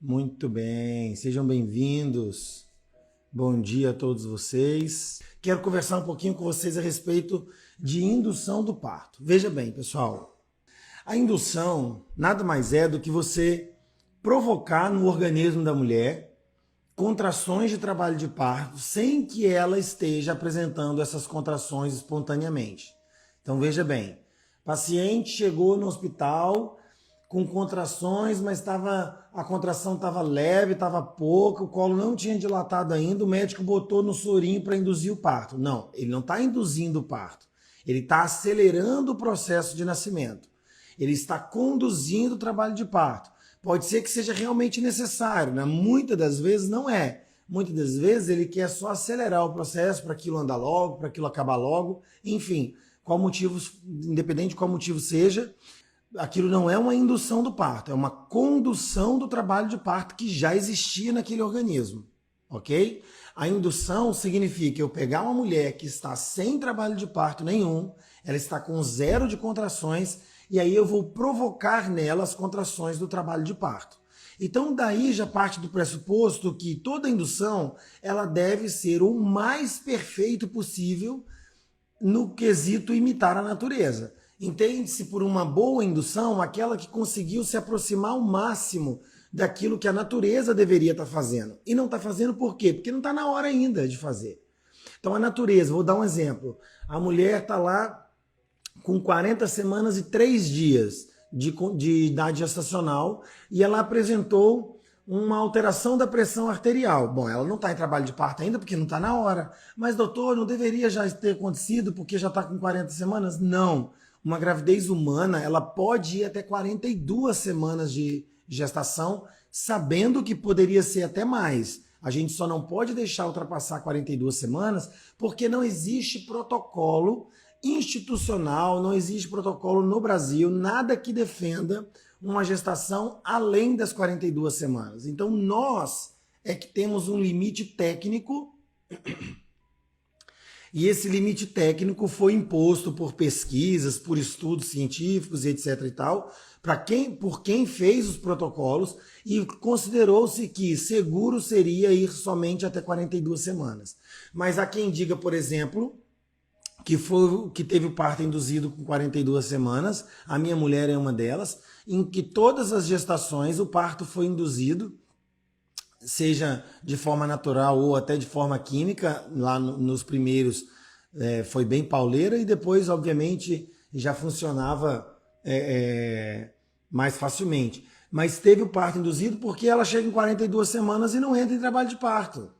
Muito bem, sejam bem-vindos. Bom dia a todos vocês. Quero conversar um pouquinho com vocês a respeito de indução do parto. Veja bem, pessoal, a indução nada mais é do que você provocar no organismo da mulher contrações de trabalho de parto sem que ela esteja apresentando essas contrações espontaneamente. Então veja bem, paciente chegou no hospital com contrações, mas a contração estava leve, estava pouca, o colo não tinha dilatado ainda, o médico botou no sorinho para induzir o parto. Não, ele não está induzindo o parto, ele está acelerando o processo de nascimento, ele está conduzindo o trabalho de parto. Pode ser que seja realmente necessário, né? Muitas das vezes não é. Muitas das vezes ele quer só acelerar o processo para aquilo andar logo, para aquilo acabar logo, enfim, qual motivo, independente de qual motivo seja, aquilo não é uma indução do parto, é uma condução do trabalho de parto que já existia naquele organismo, ok? A indução significa eu pegar uma mulher que está sem trabalho de parto nenhum, ela está com 0 de contrações, e aí eu vou provocar nela as contrações do trabalho de parto. Então daí já parte do pressuposto que toda indução ela deve ser o mais perfeito possível no quesito imitar a natureza. Entende-se por uma boa indução aquela que conseguiu se aproximar ao máximo daquilo que a natureza deveria estar fazendo. E não está fazendo por quê? Porque não está na hora ainda de fazer. Então a natureza, vou dar um exemplo. A mulher está lá com 40 semanas e 3 dias de idade gestacional e ela apresentou uma alteração da pressão arterial. Bom, ela não está em trabalho de parto ainda porque não está na hora. Mas doutor, não deveria já ter acontecido porque já está com 40 semanas? Não. Uma gravidez humana, ela pode ir até 42 semanas de gestação, sabendo que poderia ser até mais. A gente só não pode deixar ultrapassar 42 semanas, porque não existe protocolo institucional, não existe protocolo no Brasil, nada que defenda uma gestação além das 42 semanas. Então, nós é que temos um limite técnico. E esse limite técnico foi imposto por pesquisas, por estudos científicos, etc. e tal, por quem fez os protocolos e considerou-se que seguro seria ir somente até 42 semanas. Mas há quem diga, por exemplo, que teve o parto induzido com 42 semanas, a minha mulher é uma delas, em que todas as gestações o parto foi induzido, seja de forma natural ou até de forma química, lá nos primeiros foi bem pauleira e depois, obviamente, já funcionava mais facilmente. Mas teve o parto induzido porque ela chega em 42 semanas e não entra em trabalho de parto.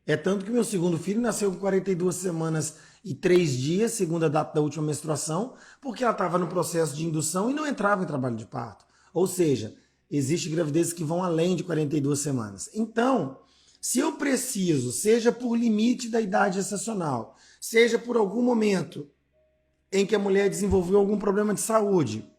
É tanto que meu segundo filho nasceu com 42 semanas e 3 dias, segundo a data da última menstruação, porque ela estava no processo de indução e não entrava em trabalho de parto. Ou seja, existem gravidezes que vão além de 42 semanas. Então, se eu preciso, seja por limite da idade gestacional, seja por algum momento em que a mulher desenvolveu algum problema de saúde,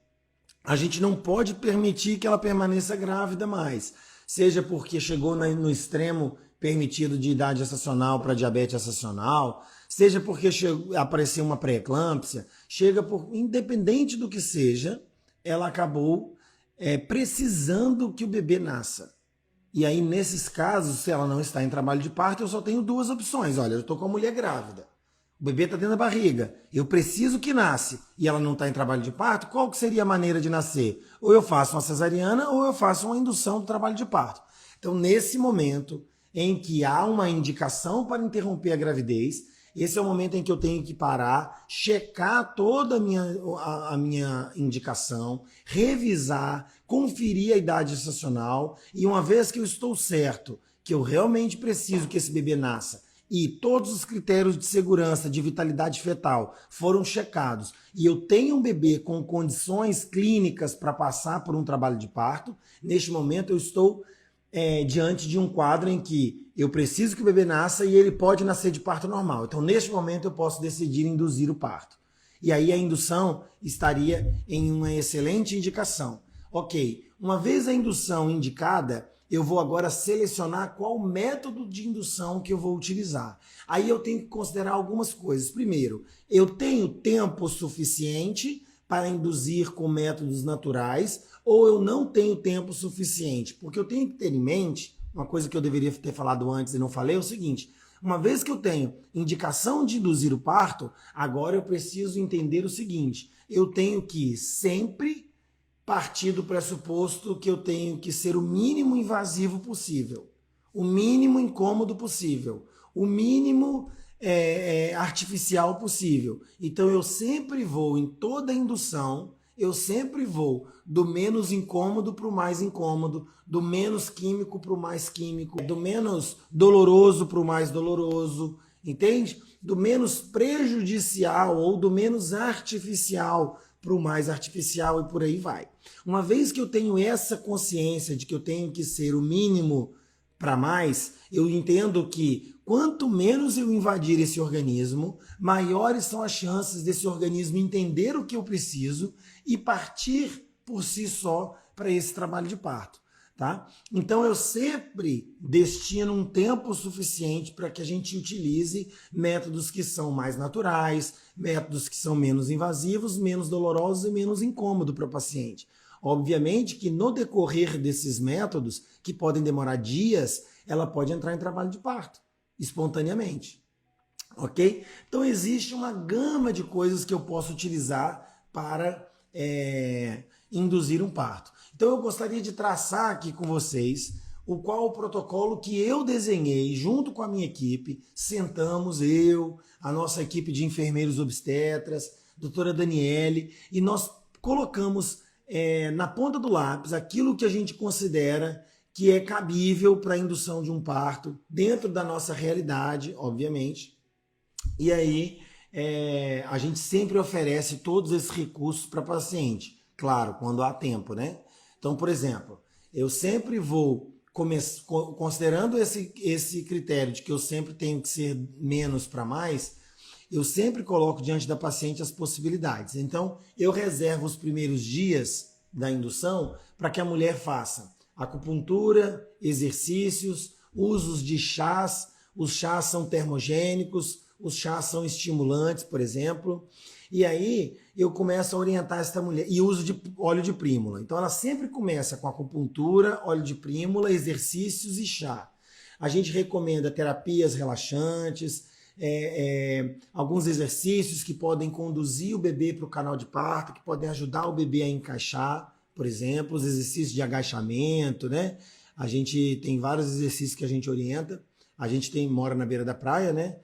a gente não pode permitir que ela permaneça grávida mais. Seja porque chegou no extremo permitido de idade gestacional para diabetes gestacional, seja porque apareceu uma pré-eclâmpsia, independente do que seja, ela acabou precisando que o bebê nasça. E aí, nesses casos, se ela não está em trabalho de parto, eu só tenho 2 opções. Olha, eu estou com a mulher grávida, o bebê está dentro da barriga, eu preciso que nasce e ela não está em trabalho de parto, qual que seria a maneira de nascer? Ou eu faço uma cesariana ou eu faço uma indução do trabalho de parto. Então, nesse momento em que há uma indicação para interromper a gravidez, esse é o momento em que eu tenho que parar, checar toda a minha indicação, revisar, conferir a idade gestacional e uma vez que eu estou certo que eu realmente preciso que esse bebê nasça e todos os critérios de segurança, de vitalidade fetal foram checados e eu tenho um bebê com condições clínicas para passar por um trabalho de parto, neste momento eu estou diante de um quadro em que eu preciso que o bebê nasça e ele pode nascer de parto normal. Então, neste momento, eu posso decidir induzir o parto. E aí a indução estaria em uma excelente indicação. Ok, uma vez a indução indicada, eu vou agora selecionar qual método de indução que eu vou utilizar. Aí eu tenho que considerar algumas coisas. Primeiro, eu tenho tempo suficiente para induzir com métodos naturais ou eu não tenho tempo suficiente? Porque eu tenho que ter em mente, uma coisa que eu deveria ter falado antes e não falei, é o seguinte: uma vez que eu tenho indicação de induzir o parto, agora eu preciso entender o seguinte: eu tenho que sempre partir do pressuposto que eu tenho que ser o mínimo invasivo possível, o mínimo incômodo possível, o mínimo artificial possível. Então eu sempre vou, em toda indução, eu sempre vou do menos incômodo para o mais incômodo, do menos químico para o mais químico, do menos doloroso para o mais doloroso, entende? Do menos prejudicial ou do menos artificial para o mais artificial e por aí vai. Uma vez que eu tenho essa consciência de que eu tenho que ser o mínimo para mais, eu entendo que quanto menos eu invadir esse organismo, maiores são as chances desse organismo entender o que eu preciso e partir por si só para esse trabalho de parto. Tá? Então eu sempre destino um tempo suficiente para que a gente utilize métodos que são mais naturais, métodos que são menos invasivos, menos dolorosos e menos incômodos para o paciente. Obviamente que no decorrer desses métodos, que podem demorar dias, ela pode entrar em trabalho de parto, espontaneamente. Ok? Então existe uma gama de coisas que eu posso utilizar para induzir um parto. Então eu gostaria de traçar aqui com vocês o protocolo que eu desenhei junto com a minha equipe. Sentamos, eu, a nossa equipe de enfermeiros obstetras, doutora Daniele, e nós colocamos na ponta do lápis aquilo que a gente considera que é cabível para a indução de um parto, dentro da nossa realidade, obviamente. E aí a gente sempre oferece todos esses recursos para paciente, claro, quando há tempo, né? Então, por exemplo, eu sempre vou, considerando esse critério de que eu sempre tenho que ser menos para mais, eu sempre coloco diante da paciente as possibilidades. Então, eu reservo os primeiros dias da indução para que a mulher faça acupuntura, exercícios, usos de chás. Os chás são termogênicos, os chás são estimulantes, por exemplo. E aí eu começo a orientar essa mulher, e uso de óleo de prímula. Então ela sempre começa com acupuntura, óleo de prímula, exercícios e chá. A gente recomenda terapias relaxantes, alguns exercícios que podem conduzir o bebê para o canal de parto, que podem ajudar o bebê a encaixar, por exemplo, os exercícios de agachamento, né? A gente tem vários exercícios que a gente orienta. A gente mora na beira da praia, né?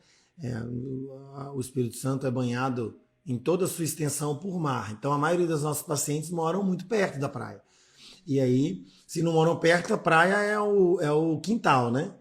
O Espírito Santo é banhado em toda a sua extensão por mar. Então a maioria dos nossos pacientes moram muito perto da praia. E aí, se não moram perto, a praia é o quintal, né?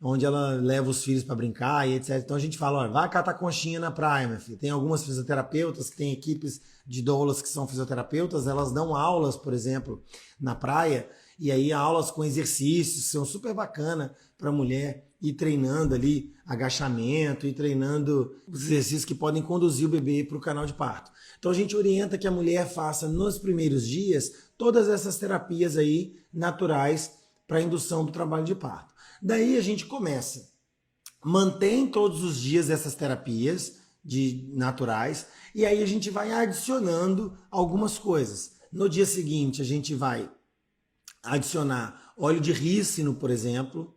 Onde ela leva os filhos para brincar e etc. Então a gente fala, olha, vai catar conchinha na praia, meu filho. Tem algumas fisioterapeutas que têm equipes de doulas que são fisioterapeutas, elas dão aulas, por exemplo, na praia, e aí aulas com exercícios, são super bacana para a mulher ir treinando ali agachamento, ir treinando os exercícios que podem conduzir o bebê para o canal de parto. Então a gente orienta que a mulher faça nos primeiros dias todas essas terapias aí naturais para a indução do trabalho de parto. Daí a gente começa, mantém todos os dias essas terapias naturais, e aí a gente vai adicionando algumas coisas. No dia seguinte a gente vai adicionar óleo de rícino, por exemplo,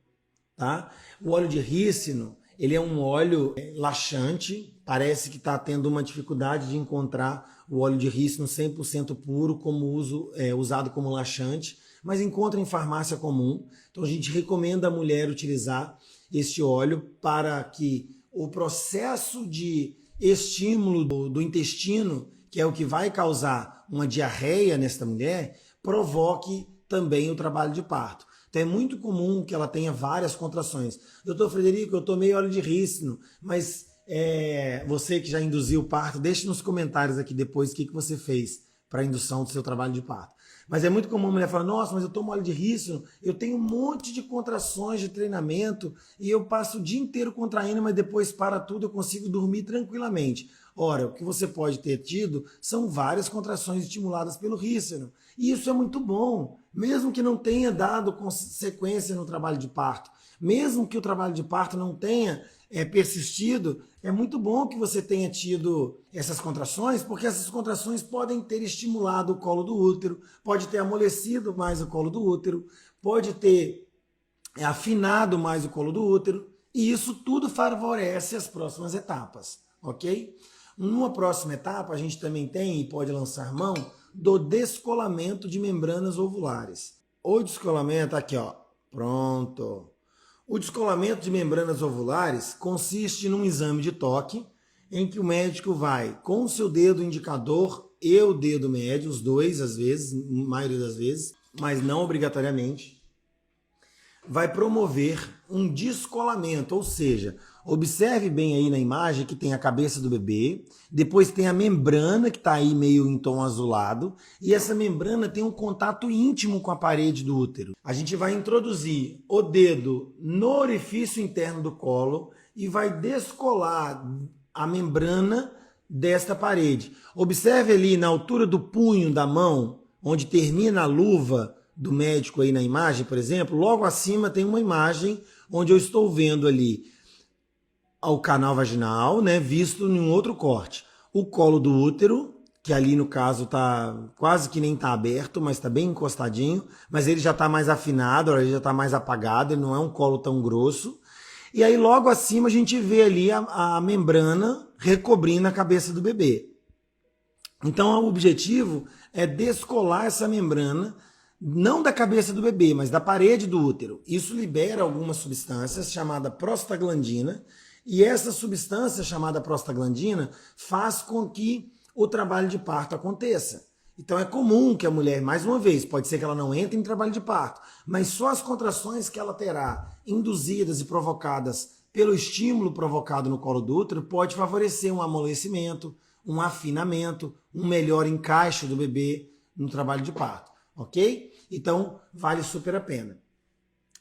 tá? O óleo de rícino, ele é um óleo laxante, parece que está tendo uma dificuldade de encontrar o óleo de rícino 100% puro como usado como laxante, mas encontra em farmácia comum. Então a gente recomenda a mulher utilizar este óleo para que o processo de estímulo do intestino, que é o que vai causar uma diarreia nesta mulher, provoque também o trabalho de parto. Então é muito comum que ela tenha várias contrações. Doutor Frederico, eu tomei óleo de rícino, mas você que já induziu o parto, deixe nos comentários aqui depois o que você fez para a indução do seu trabalho de parto. Mas é muito comum a mulher falar, nossa, mas eu tomo óleo de rícino, eu tenho um monte de contrações de treinamento e eu passo o dia inteiro contraindo, mas depois para tudo, eu consigo dormir tranquilamente. Ora, o que você pode ter tido são várias contrações estimuladas pelo rícero. E isso é muito bom, mesmo que não tenha dado consequência no trabalho de parto, mesmo que o trabalho de parto não tenha persistido, é muito bom que você tenha tido essas contrações, porque essas contrações podem ter estimulado o colo do útero, pode ter amolecido mais o colo do útero, pode ter afinado mais o colo do útero, e isso tudo favorece as próximas etapas, ok? Numa próxima etapa, a gente também tem e pode lançar mão do descolamento de membranas ovulares. O descolamento, aqui ó, pronto. O descolamento de membranas ovulares consiste num exame de toque em que o médico vai com o seu dedo indicador e o dedo médio, os dois às vezes, maioria das vezes, mas não obrigatoriamente, vai promover um descolamento, ou seja, observe bem aí na imagem que tem a cabeça do bebê, depois tem a membrana que está aí meio em tom azulado, e essa membrana tem um contato íntimo com a parede do útero. A gente vai introduzir o dedo no orifício interno do colo e vai descolar a membrana desta parede. Observe ali na altura do punho da mão, onde termina a luva do médico aí na imagem, por exemplo, logo acima tem uma imagem onde eu estou vendo ali o canal vaginal, né, visto em um outro corte. O colo do útero, que ali no caso tá quase que nem tá aberto, mas tá bem encostadinho, mas ele já tá mais afinado, ele já tá mais apagado, ele não é um colo tão grosso. E aí logo acima a gente vê ali a membrana recobrindo a cabeça do bebê. Então o objetivo é descolar essa membrana, não da cabeça do bebê, mas da parede do útero. Isso libera algumas substâncias chamada prostaglandina, e essa substância chamada prostaglandina faz com que o trabalho de parto aconteça. Então é comum que a mulher, mais uma vez, pode ser que ela não entre em trabalho de parto, mas só as contrações que ela terá induzidas e provocadas pelo estímulo provocado no colo do útero pode favorecer um amolecimento, um afinamento, um melhor encaixe do bebê no trabalho de parto, ok? Então vale super a pena.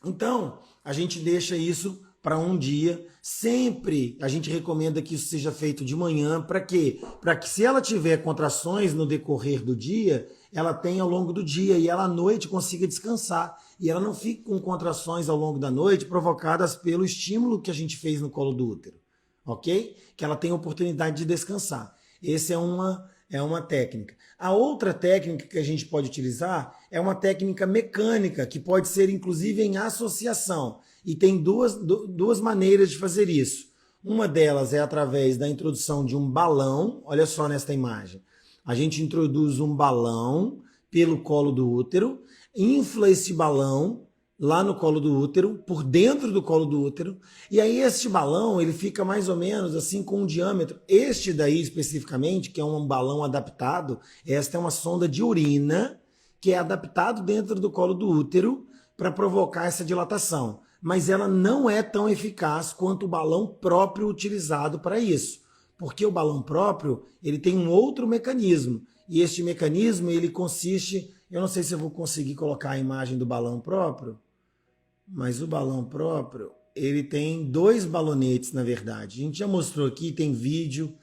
Então a gente deixa isso para um dia. Sempre a gente recomenda que isso seja feito de manhã. Para quê? Para que se ela tiver contrações no decorrer do dia, ela tenha ao longo do dia e ela à noite consiga descansar. E ela não fique com contrações ao longo da noite provocadas pelo estímulo que a gente fez no colo do útero. Ok? Que ela tenha oportunidade de descansar. Essa é uma técnica. A outra técnica que a gente pode utilizar é uma técnica mecânica, que pode ser inclusive em associação. E tem duas maneiras de fazer isso. Uma delas é através da introdução de um balão. Olha só nesta imagem. A gente introduz um balão pelo colo do útero, infla esse balão lá no colo do útero, por dentro do colo do útero, e aí este balão ele fica mais ou menos assim com um diâmetro. Este daí especificamente, que é um balão adaptado, esta é uma sonda de urina que é adaptado dentro do colo do útero para provocar essa dilatação. Mas ela não é tão eficaz quanto o balão próprio utilizado para isso. Porque o balão próprio, ele tem um outro mecanismo. E este mecanismo, ele consiste... Eu não sei se eu vou conseguir colocar a imagem do balão próprio, mas o balão próprio, ele tem dois balonetes, na verdade. A gente já mostrou aqui, tem vídeo.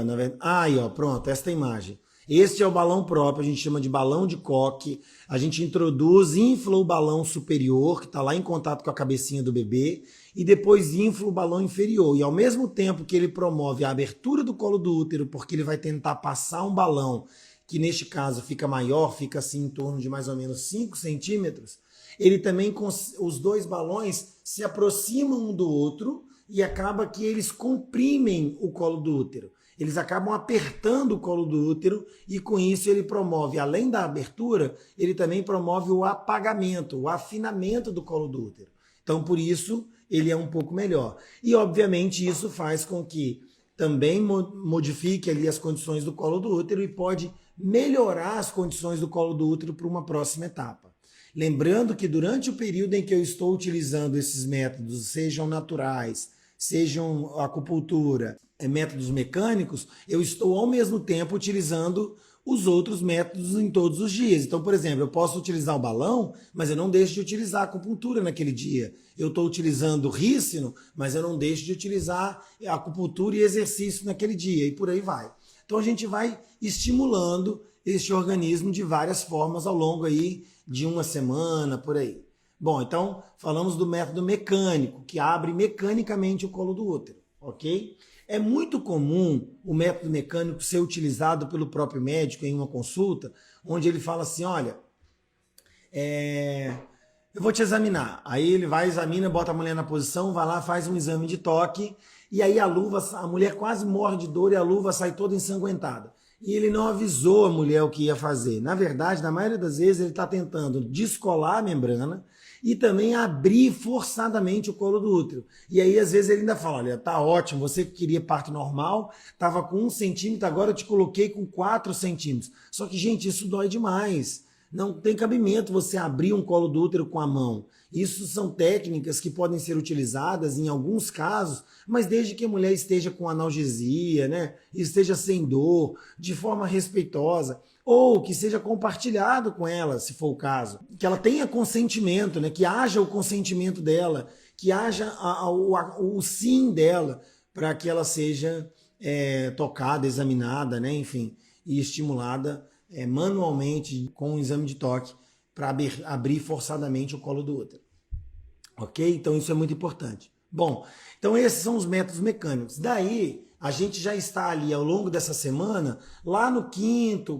Na verdade... Aí, ó, pronto, esta imagem. Este é o balão próprio, a gente chama de balão de Koch. A gente introduz, infla o balão superior, que está lá em contato com a cabecinha do bebê, e depois infla o balão inferior. E ao mesmo tempo que ele promove a abertura do colo do útero, porque ele vai tentar passar um balão, que neste caso fica maior, fica assim em torno de mais ou menos 5 centímetros, ele também, os dois balões se aproximam um do outro e acaba que eles comprimem o colo do útero. Eles acabam apertando o colo do útero e com isso ele promove, além da abertura, ele também promove o apagamento, o afinamento do colo do útero. Então, por isso, ele é um pouco melhor. E, obviamente, isso faz com que também modifique ali as condições do colo do útero e pode melhorar as condições do colo do útero para uma próxima etapa. Lembrando que durante o período em que eu estou utilizando esses métodos, sejam naturais, sejam acupuntura, métodos mecânicos, eu estou ao mesmo tempo utilizando os outros métodos em todos os dias. Então, por exemplo, eu posso utilizar o balão, mas eu não deixo de utilizar a acupuntura naquele dia. Eu estou utilizando o rícino, mas eu não deixo de utilizar a acupuntura e exercício naquele dia, e por aí vai. Então a gente vai estimulando este organismo de várias formas ao longo aí de uma semana, por aí. Bom, então falamos do método mecânico, que abre mecanicamente o colo do útero, ok? É muito comum o método mecânico ser utilizado pelo próprio médico em uma consulta, onde ele fala assim, olha, eu vou te examinar. Aí ele vai, examina, bota a mulher na posição, vai lá, faz um exame de toque, e aí a mulher quase morre de dor e a luva sai toda ensanguentada. E ele não avisou a mulher o que ia fazer. Na verdade, na maioria das vezes, ele está tentando descolar a membrana e também abrir forçadamente o colo do útero. E aí, às vezes, ele ainda fala, olha, tá ótimo, você que queria parto normal, estava com 1 centímetro, agora eu te coloquei com 4 centímetros. Só que, gente, isso dói demais. Não tem cabimento você abrir um colo do útero com a mão. Isso são técnicas que podem ser utilizadas em alguns casos, mas desde que a mulher esteja com analgesia, né? Esteja sem dor, de forma respeitosa, ou que seja compartilhado com ela, se for o caso. Que ela tenha consentimento, né? Que haja o consentimento dela, que haja o sim dela, para que ela seja tocada, examinada, né? Enfim, e estimulada manualmente com um exame de toque para abrir forçadamente o colo do útero. Ok? Então isso é muito importante. Bom, então esses são os métodos mecânicos. Daí a gente já está ali ao longo dessa semana, lá no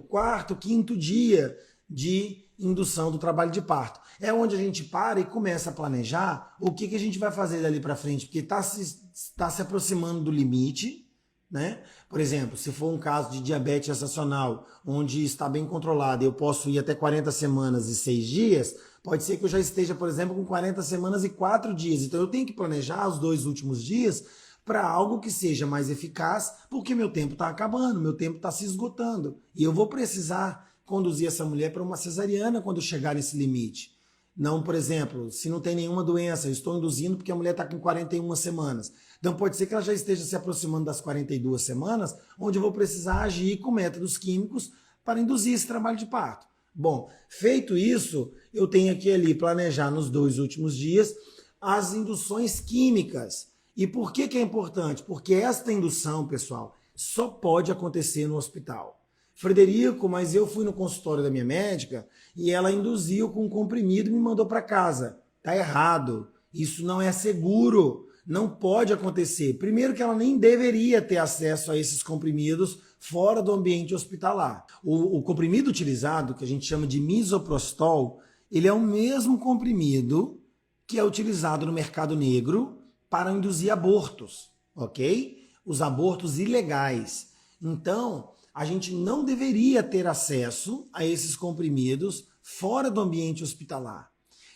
quarto, quinto dia de indução do trabalho de parto. É onde a gente para e começa a planejar o que a gente vai fazer dali para frente, porque está se aproximando do limite, né? Por exemplo, se for um caso de diabetes gestacional, onde está bem controlado, eu posso ir até 40 semanas e 6 dias, pode ser que eu já esteja, por exemplo, com 40 semanas e 4 dias. Então eu tenho que planejar os 2 últimos dias para algo que seja mais eficaz, porque meu tempo está acabando, meu tempo está se esgotando. E eu vou precisar conduzir essa mulher para uma cesariana quando chegar nesse limite. Não, por exemplo, se não tem nenhuma doença, eu estou induzindo porque a mulher está com 41 semanas. Então pode ser que ela já esteja se aproximando das 42 semanas, onde eu vou precisar agir com métodos químicos para induzir esse trabalho de parto. Bom, feito isso, eu tenho que ali planejar nos 2 últimos dias as induções químicas. E por que é importante? Porque esta indução, pessoal, só pode acontecer no hospital. Frederico, mas eu fui no consultório da minha médica e ela induziu com um comprimido e me mandou para casa. Tá errado. Isso não é seguro. Não pode acontecer. Primeiro que ela nem deveria ter acesso a esses comprimidos fora do ambiente hospitalar. O comprimido utilizado, que a gente chama de misoprostol, ele é o mesmo comprimido que é utilizado no mercado negro para induzir abortos, ok? Os abortos ilegais. Então, a gente não deveria ter acesso a esses comprimidos fora do ambiente hospitalar.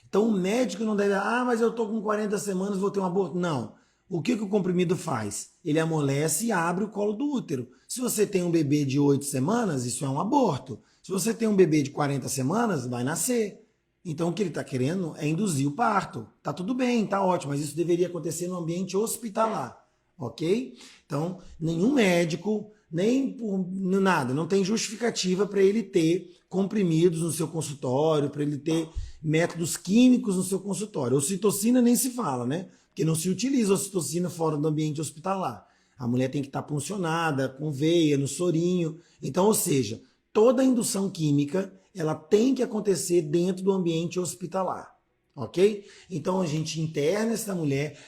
Então o médico não deve, mas eu estou com 40 semanas, vou ter um aborto. Não. O que o comprimido faz? Ele amolece e abre o colo do útero. Se você tem um bebê de 8 semanas, isso é um aborto. Se você tem um bebê de 40 semanas, vai nascer. Então o que ele está querendo é induzir o parto. Tá tudo bem, tá ótimo, mas isso deveria acontecer no ambiente hospitalar, ok? Então nenhum médico, nem por nada, não tem justificativa para ele ter comprimidos no seu consultório, para ele ter métodos químicos no seu consultório. Ocitocina nem se fala, né? Porque não se utiliza ocitocina fora do ambiente hospitalar. A mulher tem que estar puncionada, com veia, no sorinho. Então, ou seja, toda a indução química, ela tem que acontecer dentro do ambiente hospitalar. Ok? Então a gente interna essa mulher.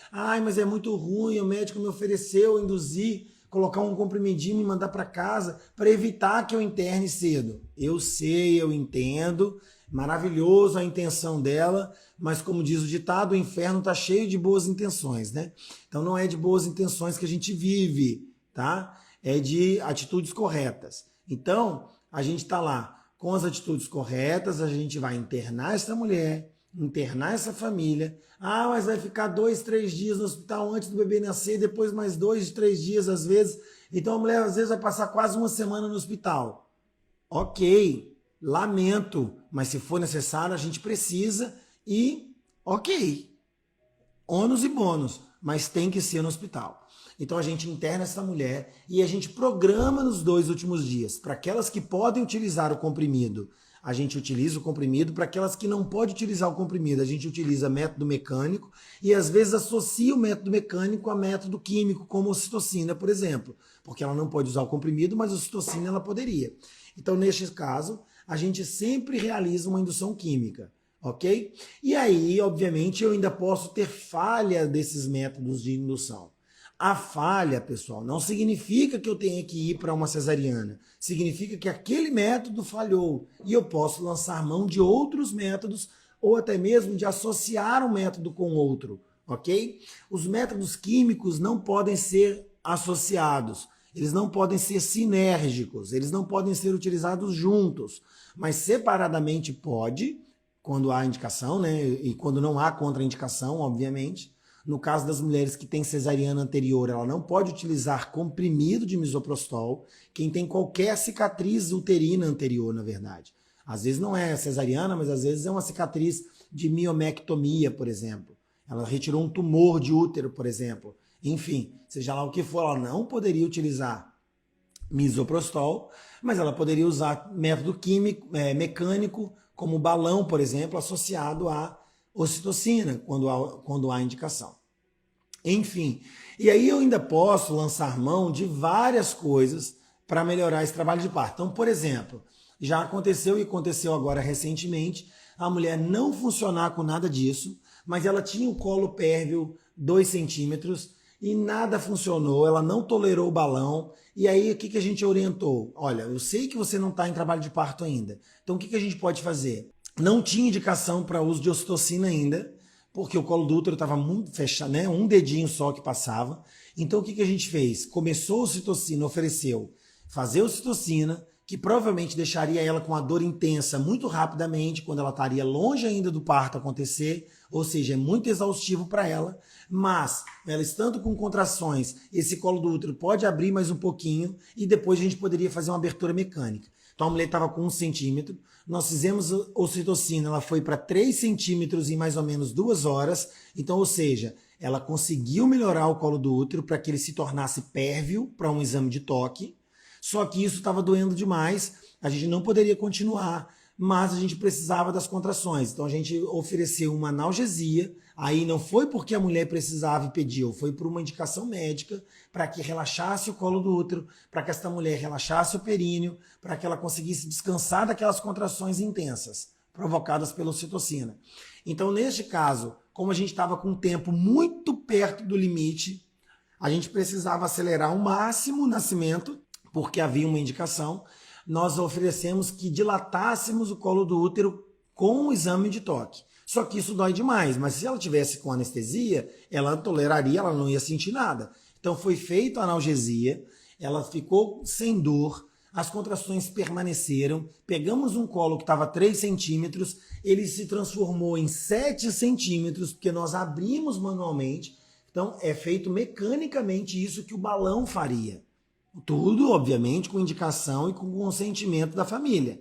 Mas é muito ruim, o médico me ofereceu induzir, colocar um comprimidinho e me mandar para casa para evitar que eu interne cedo. Eu sei, eu entendo, maravilhoso a intenção dela, mas como diz o ditado, o inferno está cheio de boas intenções, né? Então não é de boas intenções que a gente vive, tá? É de atitudes corretas. Então a gente está lá com as atitudes corretas, a gente vai internar essa mulher, internar essa família. Mas vai ficar 2, 3 dias no hospital antes do bebê nascer, depois mais 2, 3 dias às vezes. Então a mulher às vezes vai passar quase uma semana no hospital. Ok, lamento, mas se for necessário a gente precisa e ok. Ônus e bônus. mas tem que ser no hospital. Então a gente interna essa mulher e a gente programa nos 2 últimos dias. Para aquelas que podem utilizar o comprimido, a gente utiliza o comprimido. Para aquelas que não podem utilizar o comprimido, a gente utiliza método mecânico e às vezes associa o método mecânico a método químico, como ocitocina, por exemplo, porque ela não pode usar o comprimido, mas a ocitocina ela poderia. Então, neste caso, a gente sempre realiza uma indução química, ok? E aí, obviamente, eu ainda posso ter falha desses métodos de indução. A falha, pessoal, não significa que eu tenha que ir para uma cesariana. Significa que aquele método falhou e eu posso lançar mão de outros métodos ou até mesmo de associar um método com outro, ok? Os métodos químicos não podem ser associados, eles não podem ser sinérgicos, eles não podem ser utilizados juntos, mas separadamente pode, quando há indicação, né? E quando não há contraindicação, obviamente. No caso das mulheres que têm cesariana anterior, ela não pode utilizar comprimido de misoprostol. Quem tem qualquer cicatriz uterina anterior, na verdade. Às vezes não é cesariana, mas às vezes é uma cicatriz de miomectomia, por exemplo. Ela retirou um tumor de útero, por exemplo. Enfim, seja lá o que for, ela não poderia utilizar misoprostol, mas ela poderia usar método químico, mecânico, como balão, por exemplo, associado à ocitocina, quando há indicação. Enfim, e aí eu ainda posso lançar mão de várias coisas para melhorar esse trabalho de parto. Então, por exemplo, já aconteceu e aconteceu agora recentemente, a mulher não funcionar com nada disso, mas ela tinha o colo pérvio 2 centímetros e nada funcionou, ela não tolerou o balão. E aí o que a gente orientou? Olha, eu sei que você não está em trabalho de parto ainda, então o que a gente pode fazer? Não tinha indicação para uso de ocitocina ainda, porque o colo do útero estava muito fechado, né? Um dedinho só que passava. Então o que a gente fez? Começou a ocitocina, ofereceu fazer ocitocina, que provavelmente deixaria ela com a dor intensa muito rapidamente, quando ela estaria longe ainda do parto acontecer, ou seja, é muito exaustivo para ela, mas ela estando com contrações, esse colo do útero pode abrir mais um pouquinho e depois a gente poderia fazer uma abertura mecânica. Então a mulher estava com 1 centímetro, nós fizemos ocitocina, ela foi para 3 centímetros em mais ou menos 2 horas, então, ou seja, ela conseguiu melhorar o colo do útero para que ele se tornasse pérvio para um exame de toque, só que isso estava doendo demais, a gente não poderia continuar, mas a gente precisava das contrações. Então a gente ofereceu uma analgesia, aí não foi porque a mulher precisava e pediu, foi por uma indicação médica para que relaxasse o colo do útero, para que esta mulher relaxasse o períneo, para que ela conseguisse descansar daquelas contrações intensas provocadas pela ocitocina. Então, neste caso, como a gente estava com o tempo muito perto do limite, a gente precisava acelerar ao máximo o nascimento, porque havia uma indicação, nós oferecemos que dilatássemos o colo do útero com o exame de toque. Só que isso dói demais, mas se ela tivesse com anestesia, ela toleraria, ela não ia sentir nada. Então foi feita a analgesia, ela ficou sem dor, as contrações permaneceram, pegamos um colo que estava 3 centímetros, ele se transformou em 7 centímetros, porque nós abrimos manualmente, então é feito mecanicamente isso que o balão faria. Tudo, obviamente, com indicação e com consentimento da família.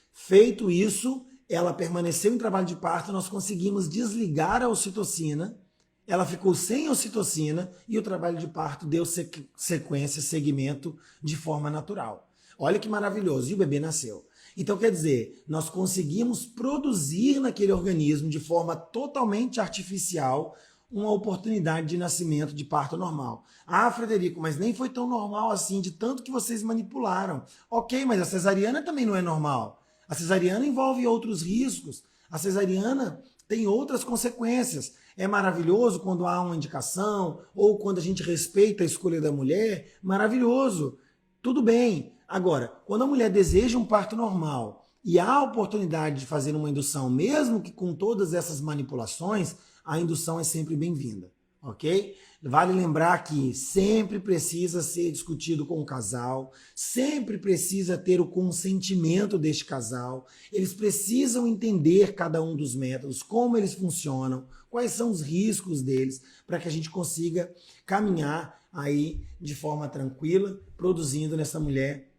Feito isso, ela permaneceu em trabalho de parto, nós conseguimos desligar a ocitocina, ela ficou sem ocitocina e o trabalho de parto deu sequência, segmento de forma natural. Olha que maravilhoso, e o bebê nasceu. Então, quer dizer, nós conseguimos produzir naquele organismo de forma totalmente artificial uma oportunidade de nascimento de parto normal. Ah, Frederico, mas nem foi tão normal assim, de tanto que vocês manipularam. Ok, mas a cesariana também não é normal. A cesariana envolve outros riscos. A cesariana tem outras consequências. É maravilhoso quando há uma indicação ou quando a gente respeita a escolha da mulher. Maravilhoso. Tudo bem. Agora, quando a mulher deseja um parto normal e há a oportunidade de fazer uma indução, mesmo que com todas essas manipulações, a indução é sempre bem-vinda, ok? Vale lembrar que sempre precisa ser discutido com o casal, sempre precisa ter o consentimento deste casal, eles precisam entender cada um dos métodos, como eles funcionam, quais são os riscos deles, para que a gente consiga caminhar aí de forma tranquila, produzindo nessa mulher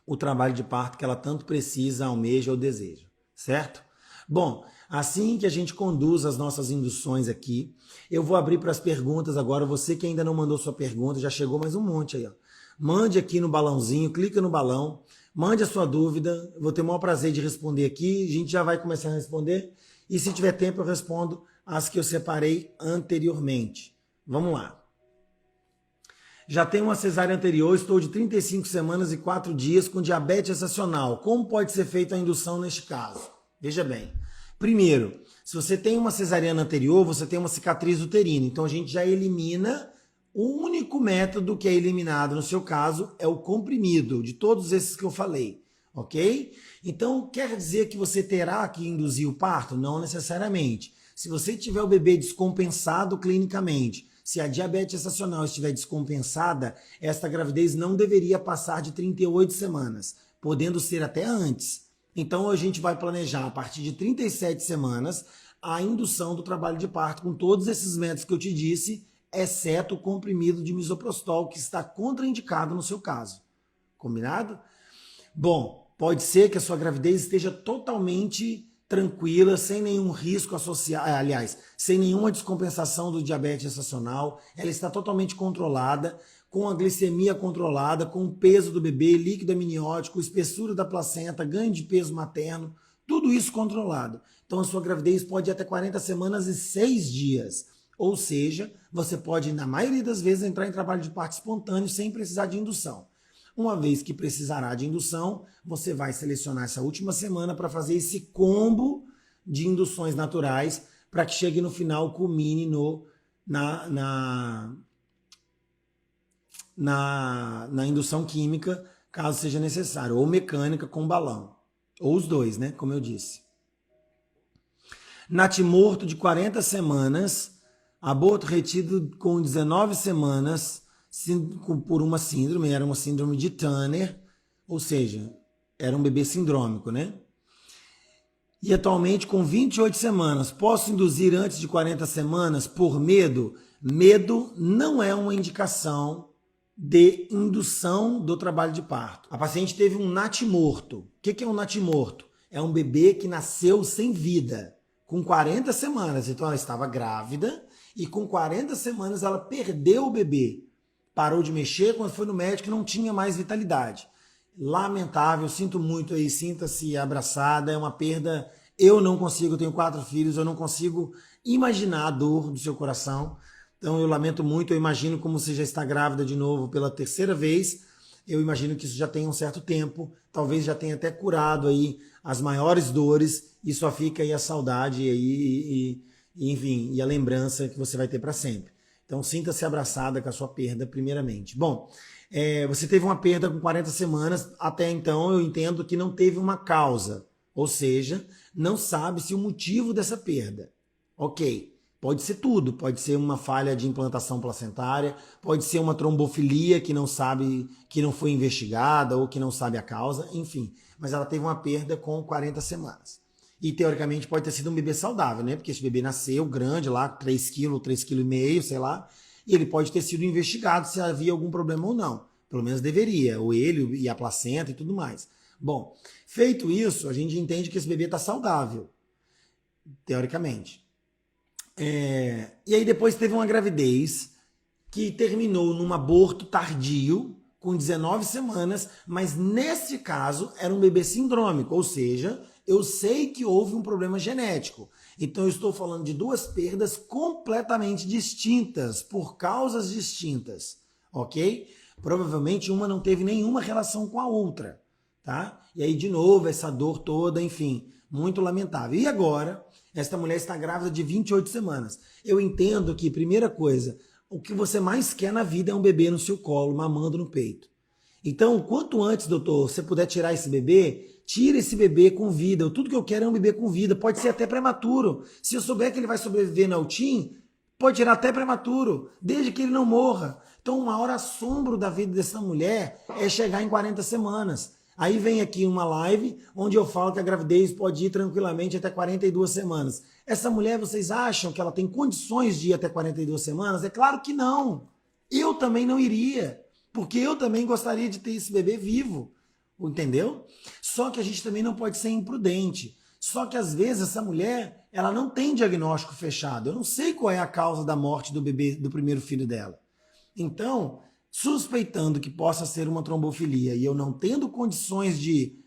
o trabalho de parto que ela tanto precisa, almeja ou deseja, certo? Bom, assim que a gente conduz as nossas induções aqui, eu vou abrir para as perguntas agora. Você que ainda não mandou sua pergunta, já chegou mais um monte aí, ó. Mande aqui no balãozinho, clica no balão, mande a sua dúvida. Eu vou ter o maior prazer de responder aqui. A gente já vai começar a responder. E se tiver tempo, eu respondo as que eu separei anteriormente. Vamos lá. Já tenho uma cesárea anterior, estou de 35 semanas e 4 dias com diabetes gestacional. Como pode ser feita a indução neste caso? Veja bem. Primeiro, se você tem uma cesariana anterior, você tem uma cicatriz uterina. Então a gente já elimina. O único método que é eliminado no seu caso é o comprimido, de todos esses que eu falei, ok? Então, quer dizer que você terá que induzir o parto? Não necessariamente. Se você tiver o bebê descompensado clinicamente, se a diabetes gestacional estiver descompensada, esta gravidez não deveria passar de 38 semanas, podendo ser até antes. Então, a gente vai planejar a partir de 37 semanas a indução do trabalho de parto com todos esses métodos que eu te disse, exceto o comprimido de misoprostol, que está contraindicado no seu caso. Combinado? Bom, pode ser que a sua gravidez esteja totalmente tranquila, sem nenhum risco associado, aliás, sem nenhuma descompensação do diabetes gestacional. Ela está totalmente controlada, com a glicemia controlada, com o peso do bebê, líquido amniótico, espessura da placenta, ganho de peso materno, tudo isso controlado. Então a sua gravidez pode ir até 40 semanas e 6 dias. Ou seja, você pode, na maioria das vezes, entrar em trabalho de parto espontâneo sem precisar de indução. Uma vez que precisará de indução, você vai selecionar essa última semana para fazer esse combo de induções naturais para que chegue no final, culmine na indução química, caso seja necessário, ou mecânica com balão. Ou os dois, né? Como eu disse. Natimorto de 40 semanas... Aborto retido com 19 semanas por uma síndrome, era uma síndrome de Turner, ou seja, era um bebê sindrômico, né? E atualmente com 28 semanas. Posso induzir antes de 40 semanas por medo? Medo não é uma indicação de indução do trabalho de parto. A paciente teve um natimorto. O que é um natimorto? É um bebê que nasceu sem vida, com 40 semanas. Então ela estava grávida, e com 40 semanas ela perdeu o bebê. Parou de mexer, quando foi no médico não tinha mais vitalidade. Lamentável, sinto muito aí, sinta-se abraçada, é uma perda. Eu não consigo, eu tenho 4 filhos, eu não consigo imaginar a dor do seu coração. Então eu lamento muito, eu imagino como você já está grávida de novo pela 3ª vez. Eu imagino que isso já tem um certo tempo, talvez já tenha até curado aí as maiores dores, e só fica aí a saudade aí enfim, e a lembrança que você vai ter para sempre. Então, sinta-se abraçada com a sua perda, primeiramente. Bom, você teve uma perda com 40 semanas, até então eu entendo que não teve uma causa, ou seja, não sabe-se o motivo dessa perda. Ok, pode ser tudo, pode ser uma falha de implantação placentária, pode ser uma trombofilia que não sabe, que não foi investigada ou que não sabe a causa, enfim, mas ela teve uma perda com 40 semanas. E, teoricamente, pode ter sido um bebê saudável, né? Porque esse bebê nasceu grande lá, 3 kg, 3,5 kg, sei lá, e ele pode ter sido investigado se havia algum problema ou não. Pelo menos deveria, ou ele e a placenta e tudo mais. Bom, feito isso, a gente entende que esse bebê está saudável, teoricamente. E aí depois teve uma gravidez que terminou num aborto tardio, com 19 semanas, mas nesse caso era um bebê sindrômico, ou seja, eu sei que houve um problema genético. Então eu estou falando de 2 perdas completamente distintas, por causas distintas, ok? Provavelmente uma não teve nenhuma relação com a outra, tá? E aí de novo essa dor toda, enfim, muito lamentável. E agora, esta mulher está grávida de 28 semanas. Eu entendo que, primeira coisa, o que você mais quer na vida é um bebê no seu colo, mamando no peito. Então, quanto antes, doutor, você puder tirar esse bebê, tira esse bebê com vida. Tudo que eu quero é um bebê com vida. Pode ser até prematuro. Se eu souber que ele vai sobreviver na UTIM, pode tirar até prematuro, desde que ele não morra. Então, o maior assombro da vida dessa mulher é chegar em 40 semanas. Aí vem aqui uma live onde eu falo que a gravidez pode ir tranquilamente até 42 semanas. Essa mulher, vocês acham que ela tem condições de ir até 42 semanas? É claro que não. Eu também não iria, porque eu também gostaria de ter esse bebê vivo, entendeu? Só que a gente também não pode ser imprudente. Só que às vezes essa mulher, ela não tem diagnóstico fechado. Eu não sei qual é a causa da morte do bebê, do primeiro filho dela. Então, suspeitando que possa ser uma trombofilia e eu não tendo condições de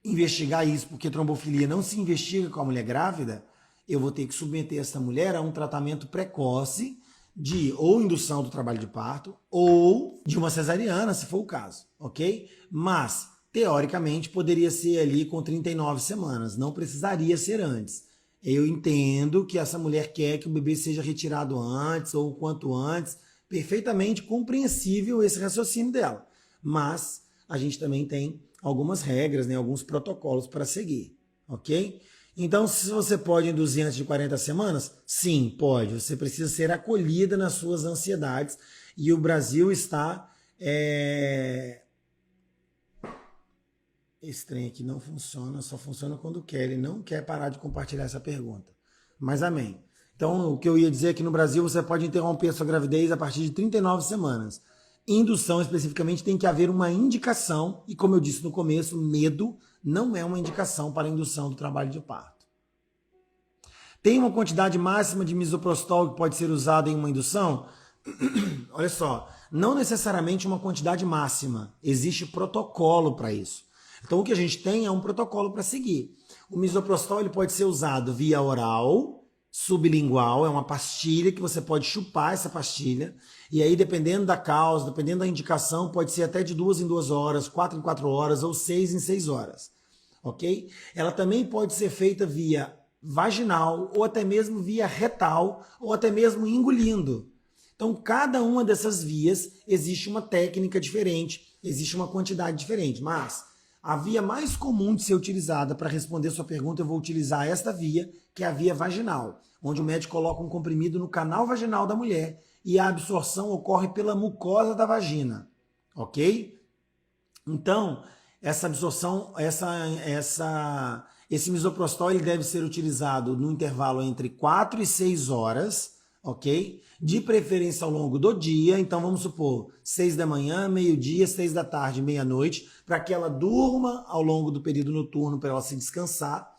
investigar isso, porque trombofilia não se investiga com a mulher grávida, eu vou ter que submeter essa mulher a um tratamento precoce de ou indução do trabalho de parto ou de uma cesariana, se for o caso, ok? Mas, teoricamente, poderia ser ali com 39 semanas, não precisaria ser antes. Eu entendo que essa mulher quer que o bebê seja retirado antes ou o quanto antes, perfeitamente compreensível esse raciocínio dela. Mas a gente também tem algumas regras, né, alguns protocolos para seguir, ok? Então, se você pode induzir antes de 40 semanas, sim, pode. Você precisa ser acolhida nas suas ansiedades e o Brasil está... Esse trem aqui não funciona, só funciona quando quer. Ele não quer parar de compartilhar essa pergunta. Mas amém. Então, o que eu ia dizer é que no Brasil você pode interromper a sua gravidez a partir de 39 semanas. Indução, especificamente, tem que haver uma indicação, e como eu disse no começo, medo não é uma indicação para a indução do trabalho de parto. Tem uma quantidade máxima de misoprostol que pode ser usada em uma indução? Olha só, não necessariamente uma quantidade máxima, existe protocolo para isso. Então o que a gente tem é um protocolo para seguir. O misoprostol ele pode ser usado via oral, sublingual, é uma pastilha que você pode chupar essa pastilha, e aí dependendo da causa, dependendo da indicação, pode ser até de 2 em 2 horas, 4 em 4 horas ou 6 em 6 horas, ok? Ela também pode ser feita via vaginal, ou até mesmo via retal, ou até mesmo engolindo. Então, cada uma dessas vias existe uma técnica diferente, existe uma quantidade diferente, mas a via mais comum de ser utilizada para responder sua pergunta, eu vou utilizar esta via, que é a via vaginal, onde o médico coloca um comprimido no canal vaginal da mulher e a absorção ocorre pela mucosa da vagina, ok? Então, essa absorção, esse misoprostol ele deve ser utilizado no intervalo entre 4 e 6 horas, ok? De preferência ao longo do dia, então vamos supor 6 da manhã, meio-dia, 6 da tarde, meia-noite, para que ela durma ao longo do período noturno, para ela se descansar,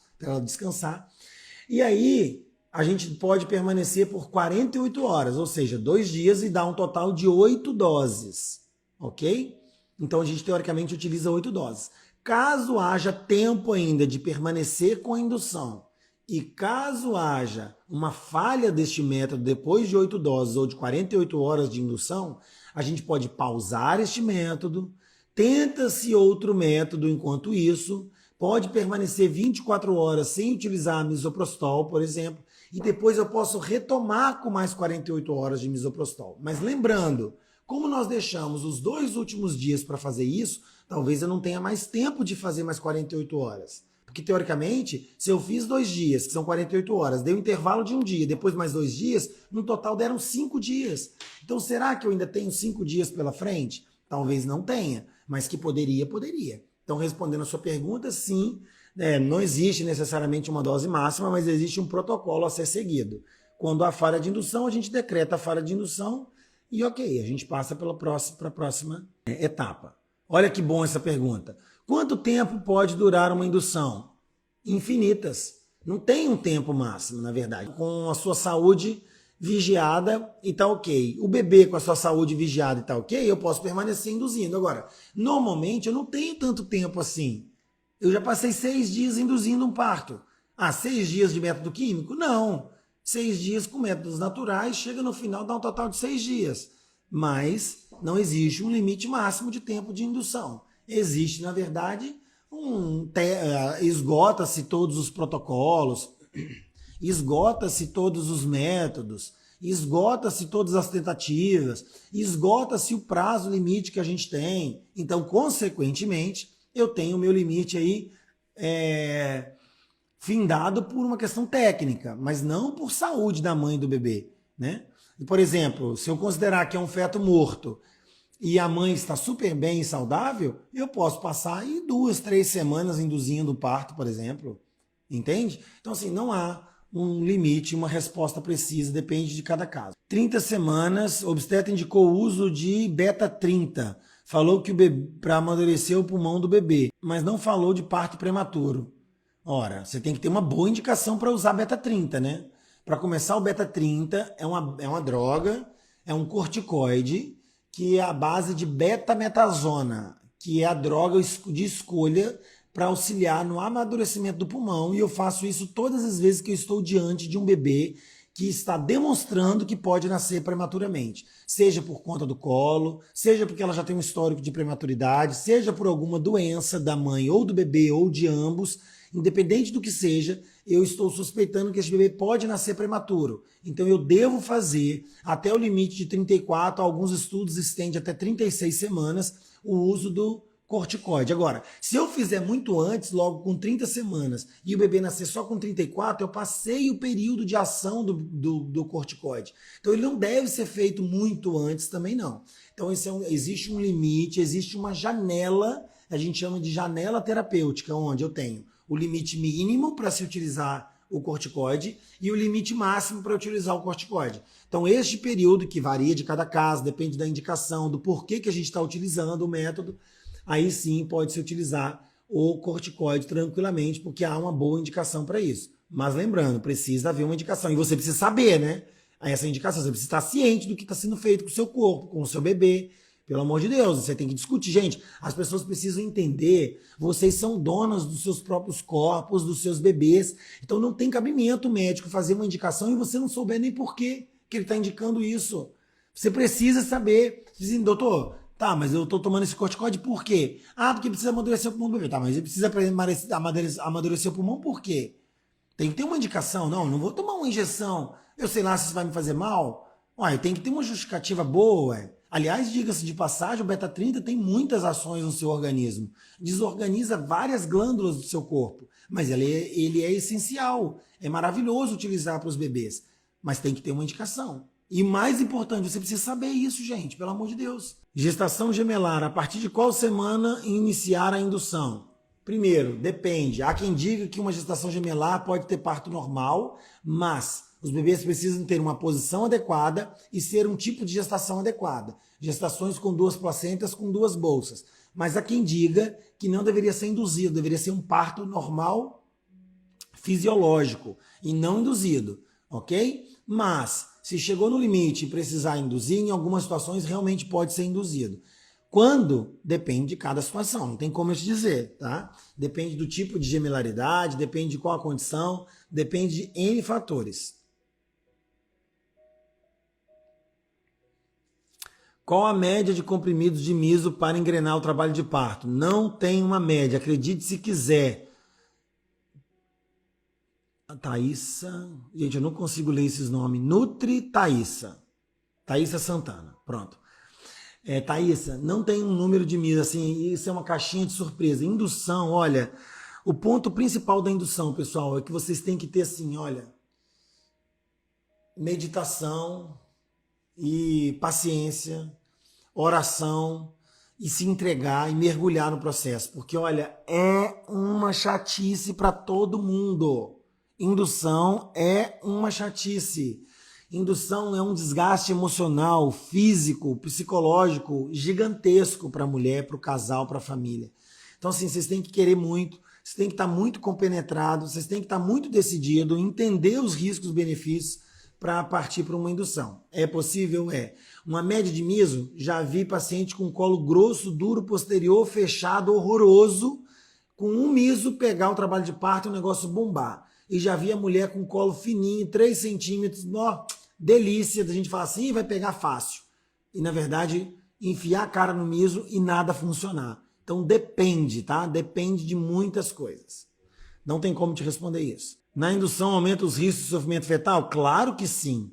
E aí, a gente pode permanecer por 48 horas, ou seja, 2 dias e dá um total de 8 doses, ok? Então a gente teoricamente utiliza 8 doses. Caso haja tempo ainda de permanecer com a indução e caso haja uma falha deste método depois de 8 doses ou de 48 horas de indução, a gente pode pausar este método, tenta-se outro método enquanto isso, pode permanecer 24 horas sem utilizar misoprostol, por exemplo, e depois eu posso retomar com mais 48 horas de misoprostol. Mas lembrando, como nós deixamos os 2 últimos dias para fazer isso, talvez eu não tenha mais tempo de fazer mais 48 horas. Porque, teoricamente, se eu fiz 2 dias, que são 48 horas, dei um intervalo de 1 dia, depois mais 2 dias, no total deram 5 dias. Então, será que eu ainda tenho 5 dias pela frente? Talvez não tenha, mas que poderia, poderia. Então, respondendo a sua pergunta, sim, não existe necessariamente uma dose máxima, mas existe um protocolo a ser seguido. Quando há falha de indução, a gente decreta a falha de indução e ok, a gente passa para a próxima etapa. Olha que bom essa pergunta. Quanto tempo pode durar uma indução? Infinitas. Não tem um tempo máximo, na verdade. Com a sua saúde vigiada e tá ok. O bebê com a sua saúde vigiada e tá ok, eu posso permanecer induzindo. Agora, normalmente eu não tenho tanto tempo assim. Eu já passei 6 dias induzindo um parto. 6 dias de método químico? Não. 6 dias com métodos naturais, chega no final, dá um total de 6 dias. Mas não existe um limite máximo de tempo de indução. Existe, na verdade, esgota-se todos os protocolos, esgota-se todos os métodos, esgota-se todas as tentativas, esgota-se o prazo limite que a gente tem. Então, consequentemente, eu tenho o meu limite aí findado por uma questão técnica, mas não por saúde da mãe e do bebê, né? E, por exemplo, se eu considerar que é um feto morto e a mãe está super bem e saudável, eu posso passar aí 2, 3 semanas induzindo o parto, por exemplo. Entende? Então, assim, não há um limite, uma resposta precisa, depende de cada caso. 30 semanas, o obstetra indicou o uso de beta-30. Falou que para amadurecer o pulmão do bebê, mas não falou de parto prematuro. Ora, você tem que ter uma boa indicação para usar beta-30, né? Para começar, o beta-30 é uma droga, é um corticoide que é a base de betametasona, que é a droga de escolha para auxiliar no amadurecimento do pulmão. E eu faço isso todas as vezes que eu estou diante de um bebê que está demonstrando que pode nascer prematuramente. Seja por conta do colo, seja porque ela já tem um histórico de prematuridade, seja por alguma doença da mãe ou do bebê ou de ambos. Independente do que seja, eu estou suspeitando que esse bebê pode nascer prematuro. Então eu devo fazer até o limite de 34, alguns estudos estendem até 36 semanas, o uso do corticoide. Agora, se eu fizer muito antes, logo com 30 semanas, e o bebê nascer só com 34, eu passei o período de ação do corticoide. Então ele não deve ser feito muito antes também não. Então existe um limite, existe uma janela, a gente chama de janela terapêutica, onde eu tenho o limite mínimo para se utilizar o corticoide e o limite máximo para utilizar o corticoide. Então, este período, que varia de cada caso, depende da indicação, do porquê que a gente está utilizando o método, aí sim pode-se utilizar o corticoide tranquilamente, porque há uma boa indicação para isso. Mas lembrando, precisa haver uma indicação. E você precisa saber, né? Essa indicação, você precisa estar ciente do que está sendo feito com o seu corpo, com o seu bebê. Pelo amor de Deus, você tem que discutir. Gente, as pessoas precisam entender, vocês são donas dos seus próprios corpos, dos seus bebês, então não tem cabimento o médico fazer uma indicação e você não souber nem por que ele está indicando isso. Você precisa saber. Dizem, doutor, tá, mas eu estou tomando esse corticoide por quê? Ah, porque precisa amadurecer o pulmão do bebê. Tá, mas ele precisa amadurecer o pulmão por quê? Tem que ter uma indicação. Não vou tomar uma injeção. Eu sei lá se isso vai me fazer mal. Ué, tem que ter uma justificativa boa, ué. Aliás, diga-se de passagem, o beta-30 tem muitas ações no seu organismo. Desorganiza várias glândulas do seu corpo. Mas ele é essencial. É maravilhoso utilizar para os bebês. Mas tem que ter uma indicação. E mais importante, você precisa saber isso, gente, pelo amor de Deus. Gestação gemelar, a partir de qual semana iniciar a indução? Primeiro, depende. Há quem diga que uma gestação gemelar pode ter parto normal, mas os bebês precisam ter uma posição adequada e ser um tipo de gestação adequada. Gestações com 2 placentas, com 2 bolsas. Mas há quem diga que não deveria ser induzido, deveria ser um parto normal, fisiológico, e não induzido, ok? Mas, se chegou no limite e precisar induzir, em algumas situações realmente pode ser induzido. Quando? Depende de cada situação, não tem como eu te dizer, tá? Depende do tipo de gemelaridade, depende de qual a condição, depende de N fatores. Qual a média de comprimidos de miso para engrenar o trabalho de parto? Não tem uma média, acredite se quiser. A Thaísa, gente, eu não consigo ler esses nomes. Nutri Thaísa. Thaísa Santana, pronto. Thaísa, não tem um número de miso, assim, isso é uma caixinha de surpresa. Indução, olha, o ponto principal da indução, pessoal, é que vocês têm que ter, assim, olha, meditação e paciência, oração e se entregar e mergulhar no processo, porque olha, é uma chatice para todo mundo. Indução é uma chatice. Indução é um desgaste emocional, físico, psicológico gigantesco para a mulher, para o casal, para a família. Então assim, vocês têm que querer muito, vocês têm que estar muito compenetrados, vocês têm que estar muito decididos, entender os riscos e benefícios para partir para uma indução. É possível? É. Uma média de miso, já vi paciente com colo grosso, duro, posterior, fechado, horroroso, com um miso pegar o trabalho de parto e o negócio bombar. E já vi a mulher com colo fininho, 3 centímetros, ó, delícia, da gente falar assim, vai pegar fácil. E na verdade, enfiar a cara no miso e nada funcionar. Então depende, tá? Depende de muitas coisas. Não tem como te responder isso. Na indução aumenta os riscos de sofrimento fetal? Claro que sim.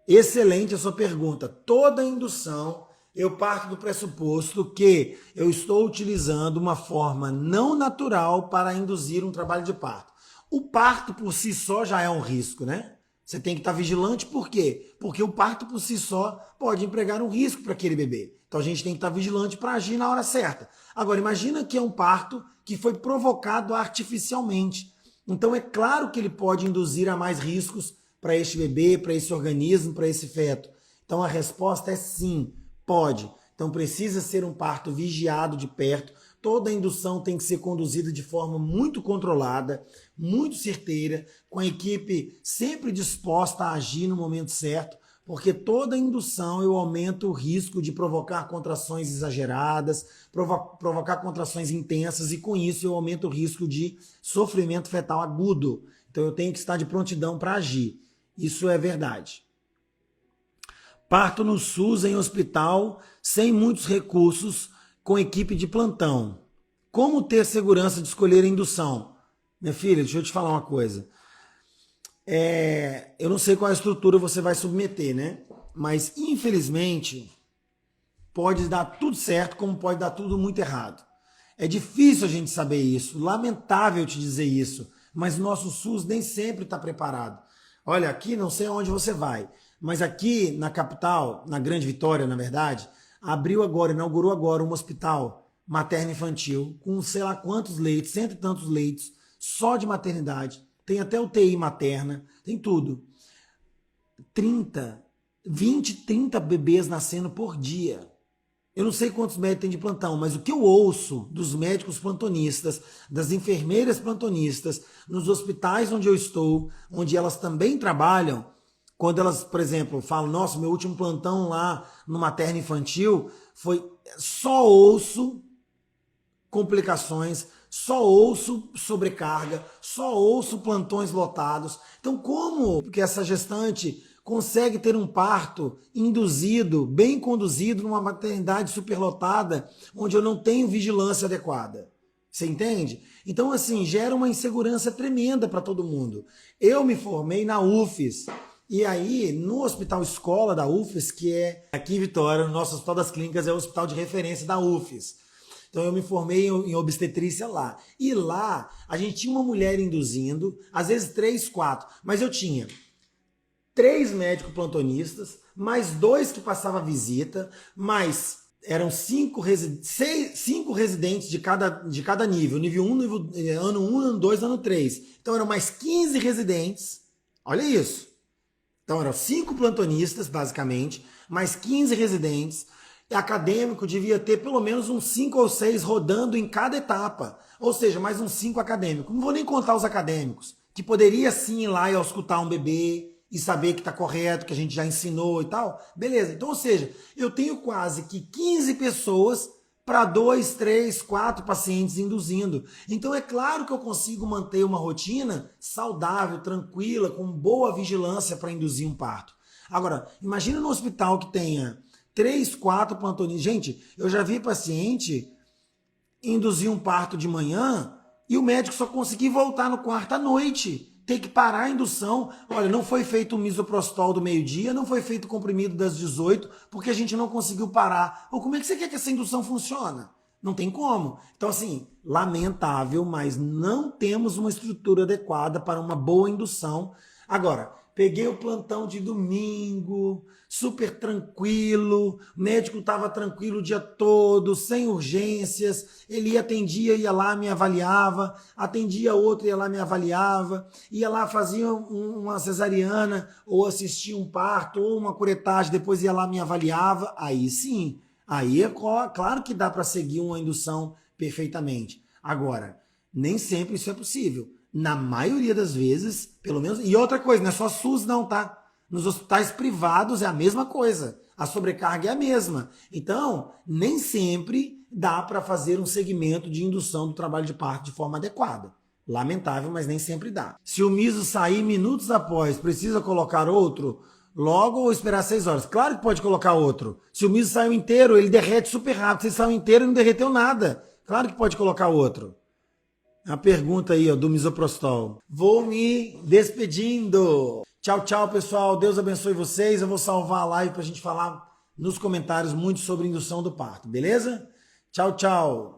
Excelente a sua pergunta. Toda indução, eu parto do pressuposto que eu estou utilizando uma forma não natural para induzir um trabalho de parto. O parto por si só já é um risco, né? Você tem que estar vigilante, por quê? Porque o parto por si só pode empregar um risco para aquele bebê. Então a gente tem que estar vigilante para agir na hora certa. Agora, imagina que é um parto que foi provocado artificialmente. Então é claro que ele pode induzir a mais riscos para este bebê, para esse organismo, para esse feto. Então a resposta é sim, pode. Então precisa ser um parto vigiado de perto, Toda indução tem que ser conduzida de forma muito controlada, muito certeira, com a equipe sempre disposta a agir no momento certo, porque toda indução eu aumento o risco de provocar contrações exageradas, provocar contrações intensas, e com isso eu aumento o risco de sofrimento fetal agudo. Então eu tenho que estar de prontidão para agir. Isso é verdade. Parto no SUS em hospital, sem muitos recursos, com equipe de plantão. Como ter segurança de escolher a indução? Minha filha, deixa eu te falar uma coisa. Eu não sei qual estrutura você vai submeter, né? Mas, infelizmente, pode dar tudo certo, como pode dar tudo muito errado. É difícil a gente saber isso, lamentável te dizer isso, mas nosso SUS nem sempre está preparado. Olha, aqui não sei aonde você vai, mas aqui na capital, na Grande Vitória, na verdade, inaugurou agora um hospital materno-infantil com sei lá quantos leitos, cento e tantos leitos, só de maternidade. Tem até UTI materna, tem tudo. 20, 30 bebês nascendo por dia. Eu não sei quantos médicos tem de plantão, mas o que eu ouço dos médicos plantonistas, das enfermeiras plantonistas, nos hospitais onde eu estou, onde elas também trabalham, quando elas, por exemplo, falam, nossa, meu último plantão lá no materno infantil foi, só ouço complicações, só ouço sobrecarga, só ouço plantões lotados. Então como que essa gestante consegue ter um parto induzido, bem conduzido, numa maternidade superlotada, onde eu não tenho vigilância adequada? Você entende? Então, assim, gera uma insegurança tremenda para todo mundo. Eu me formei na UFES, e aí, no Hospital Escola da UFES, que é aqui em Vitória, o nosso Hospital das Clínicas é o hospital de referência da UFES. Então eu me formei em obstetrícia lá. E lá, a gente tinha uma mulher induzindo, às vezes 3, 4, mas eu tinha 3 médicos plantonistas, mais 2 que passavam visita, mais eram 5 residentes de cada nível. Nível 1, ano 1, ano 2, ano 3. Então eram mais 15 residentes. Olha isso. Então eram 5 plantonistas, basicamente, mais 15 residentes. E acadêmico devia ter pelo menos uns 5 ou 6 rodando em cada etapa. Ou seja, mais uns 5 acadêmicos. Não vou nem contar os acadêmicos, que poderia sim ir lá e auscultar um bebê e saber que está correto, que a gente já ensinou e tal. Beleza. Então, ou seja, eu tenho quase que 15 pessoas para 2, 3, 4 pacientes induzindo. Então é claro que eu consigo manter uma rotina saudável, tranquila, com boa vigilância para induzir um parto. Agora, imagina no hospital que tenha 3, 4 plantonistas. Gente, eu já vi paciente induzir um parto de manhã e o médico só conseguir voltar no quarto à noite. Tem que parar a indução. Olha, não foi feito o misoprostol do meio-dia, não foi feito o comprimido das 18, porque a gente não conseguiu parar. Ou como é que você quer que essa indução funcione? Não tem como. Então, assim, lamentável, mas não temos uma estrutura adequada para uma boa indução. Agora, peguei o plantão de domingo, super tranquilo, o médico estava tranquilo o dia todo, sem urgências, ele atendia, ia lá, me avaliava, atendia outro, ia lá, me avaliava, ia lá, fazia uma cesariana, ou assistia um parto, ou uma curetagem, depois ia lá, me avaliava, aí sim, aí é claro que dá para seguir uma indução perfeitamente. Agora, nem sempre isso é possível. Na maioria das vezes, pelo menos... E outra coisa, não é só SUS não, tá? Nos hospitais privados é a mesma coisa. A sobrecarga é a mesma. Então, nem sempre dá para fazer um segmento de indução do trabalho de parto de forma adequada. Lamentável, mas nem sempre dá. Se o miso sair minutos após, precisa colocar outro, logo ou esperar 6 horas? Claro que pode colocar outro. Se o miso saiu inteiro, ele derrete super rápido. Se saiu inteiro, não derreteu nada. Claro que pode colocar outro. A pergunta aí, ó, do misoprostol. Vou me despedindo. Tchau, tchau, pessoal. Deus abençoe vocês. Eu vou salvar a live pra gente falar nos comentários muito sobre indução do parto, beleza? Tchau, tchau.